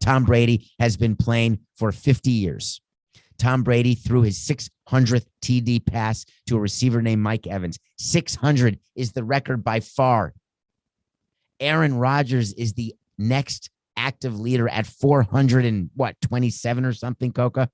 Tom Brady has been playing for 50 years. Tom Brady threw his 600th TD pass to a receiver named Mike Evans. 600 is the record by far. Aaron Rodgers is the next active leader at 427 or something, Coca.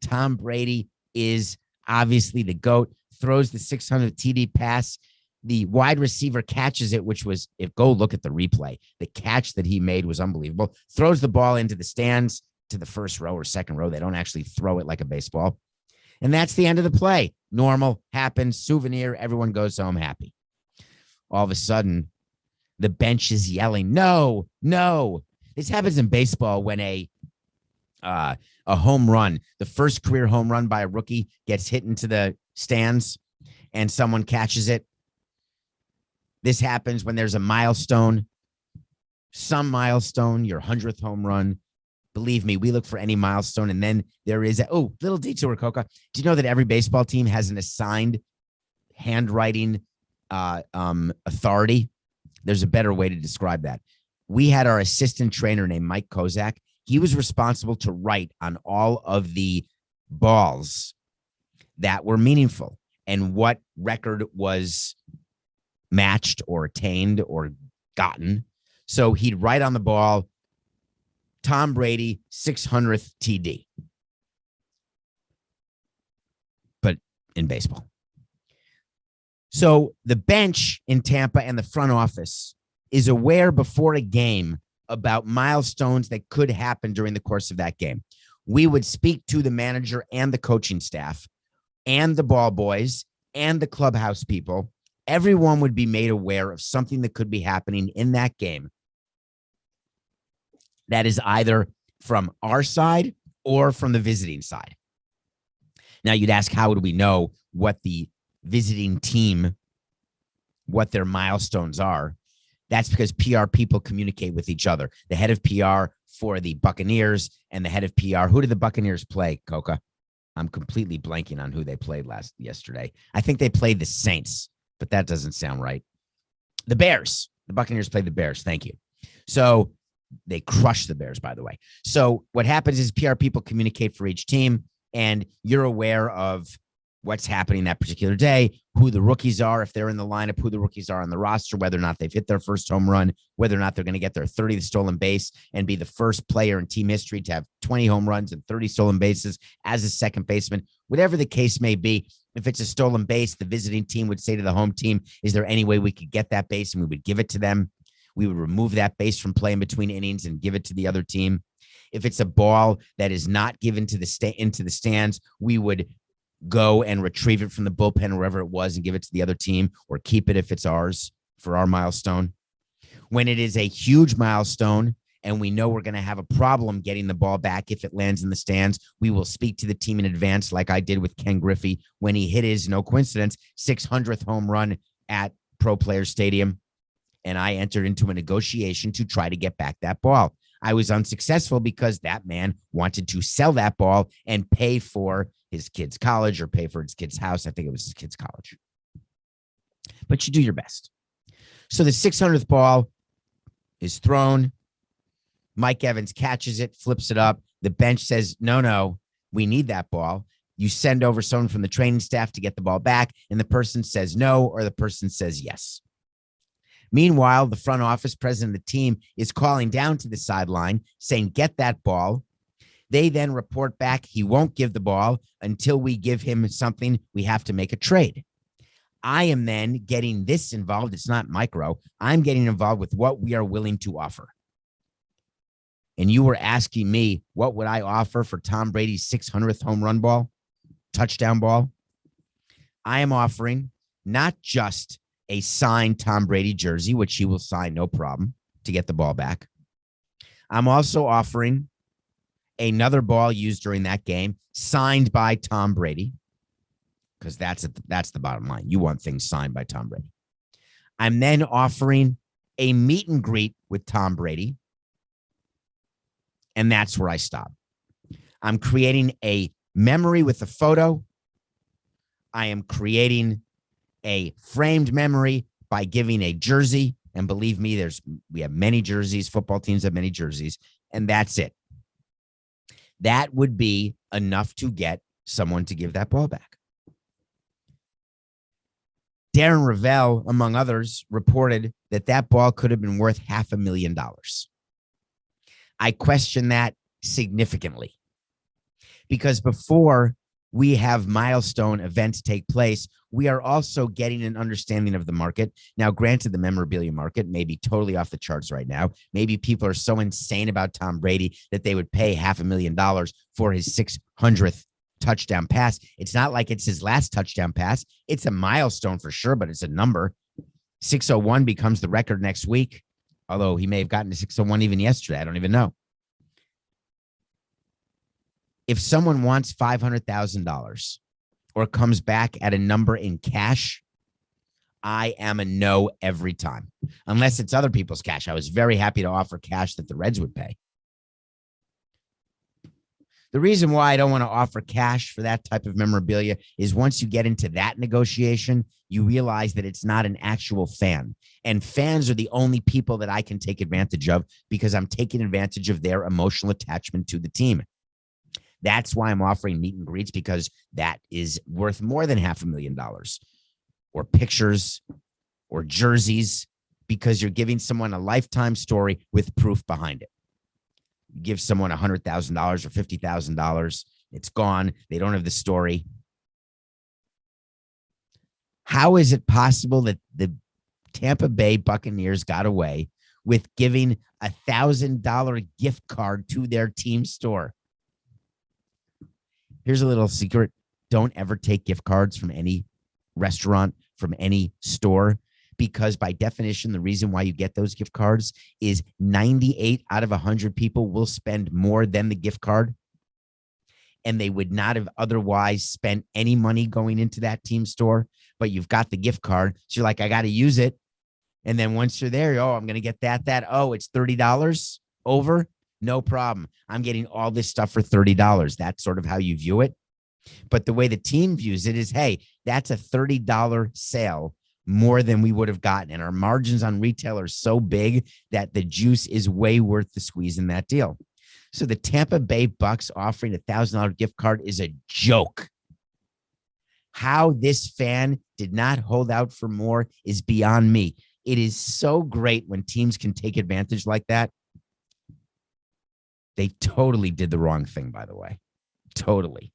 Tom Brady is obviously the GOAT, throws the 600 TD pass. The wide receiver catches it, which was, if go look at the replay, the catch that he made was unbelievable. Throws the ball into the stands to the first row or second row. They don't actually throw it like a baseball. And that's the end of the play. Normal, happens, souvenir, everyone goes home happy. All of a sudden, the bench is yelling, no, no. This happens in baseball when a home run, the first career home run by a rookie, gets hit into the stands and someone catches it. This happens when there's a milestone, some milestone, your 100th home run. Believe me, we look for any milestone. And then there is little detour, Coca. Do you know that every baseball team has an assigned handwriting authority? There's a better way to describe that. We had our assistant trainer named Mike Kozak. He was responsible to write on all of the balls that were meaningful and what record was matched or attained or gotten. So he'd write on the ball, Tom Brady, 600th TD. But in baseball. So the bench in Tampa and the front office is aware before a game about milestones that could happen during the course of that game. We would speak to the manager and the coaching staff and the ball boys and the clubhouse people. Everyone would be made aware of something that could be happening in that game that is either from our side or from the visiting side. Now, you'd ask, how would we know what the visiting team, what their milestones are? That's because PR people communicate with each other. The head of PR for the Buccaneers and the head of PR. Who did the Buccaneers play, Coca? I'm completely blanking on who they played yesterday. I think they played the Saints, but that doesn't sound right. The Bears. The Buccaneers played the Bears. Thank you. So they crushed the Bears, by the way. So what happens is PR people communicate for each team, and you're aware of what's happening that particular day, who the rookies are, if they're in the lineup, who the rookies are on the roster, whether or not they've hit their first home run, whether or not they're going to get their 30th stolen base and be the first player in team history to have 20 home runs and 30 stolen bases as a second baseman, whatever the case may be. If it's a stolen base, the visiting team would say to the home team, is there any way we could get that base? And we would give it to them. We would remove that base from play in between innings and give it to the other team. If it's a ball that is not given to into the stands, we would go and retrieve it from the bullpen or wherever it was and give it to the other team, or keep it if it's ours for our milestone. When it is a huge milestone and we know we're going to have a problem getting the ball back if it lands in the stands, we will speak to the team in advance, like I did with Ken Griffey when he hit his, no coincidence, 600th home run at Pro Players Stadium. And I entered into a negotiation to try to get back that ball. I was unsuccessful because that man wanted to sell that ball and pay for his kid's college or pay for his kid's house. I think it was his kid's college. But you do your best. So the 600th ball is thrown. Mike Evans catches it, flips it up. The bench says, no, we need that ball. You send over someone from the training staff to get the ball back, and the person says no, or the person says yes. Meanwhile, the front office president of the team is calling down to the sideline saying, get that ball. They then report back, he won't give the ball until we give him something. We have to make a trade. I am then getting this involved. It's not micro. I'm getting involved with what we are willing to offer. And you were asking me, what would I offer for Tom Brady's 600th home run ball, touchdown ball? I am offering not just a signed Tom Brady jersey, which he will sign no problem to get the ball back. I'm also offering another ball used during that game, signed by Tom Brady, because that's the bottom line. You want things signed by Tom Brady. I'm then offering a meet and greet with Tom Brady, and that's where I stop. I'm creating a memory with a photo. I am creating a framed memory by giving a jersey And believe me, we have many jerseys. Football teams have many jerseys, and that's it. That would be enough to get someone to give that ball back. Darren Ravel, among others, reported that that ball could have been worth $500,000. I question that significantly because before we have milestone events take place, we are also getting an understanding of the market. Now, granted, the memorabilia market may be totally off the charts right now. Maybe people are so insane about Tom Brady that they would pay $500,000 for his 600th touchdown pass. It's not like it's his last touchdown pass. It's a milestone for sure, but it's a number. 601 becomes the record next week, although he may have gotten to 601 even yesterday. I don't even know. If someone wants $500,000 or comes back at a number in cash, I am a no every time, unless it's other people's cash. I was very happy to offer cash that the Reds would pay. The reason why I don't want to offer cash for that type of memorabilia is once you get into that negotiation, you realize that it's not an actual fan. And fans are the only people that I can take advantage of because I'm taking advantage of their emotional attachment to the team. That's why I'm offering meet and greets, because that is worth more than $500,000, or pictures or jerseys, because you're giving someone a lifetime story with proof behind it. You give someone $100,000 or $50,000, it's gone. They don't have the story. How is it possible that the Tampa Bay Buccaneers got away with giving $1,000 gift card to their team store? Here's a little secret. Don't ever take gift cards from any restaurant, from any store, because by definition, the reason why you get those gift cards is 98 out of 100 people will spend more than the gift card, and they would not have otherwise spent any money going into that team store, but you've got the gift card. So you're like, I got to use it. And then once you're there, I'm going to get that. Oh, it's $30 over. No problem. I'm getting all this stuff for $30. That's sort of how you view it. But the way the team views it is, hey, that's a $30 sale more than we would have gotten. And our margins on retail are so big that the juice is way worth the squeeze in that deal. So the Tampa Bay Bucks offering $1,000 gift card is a joke. How this fan did not hold out for more is beyond me. It is so great when teams can take advantage like that. They totally did the wrong thing, by the way. Totally.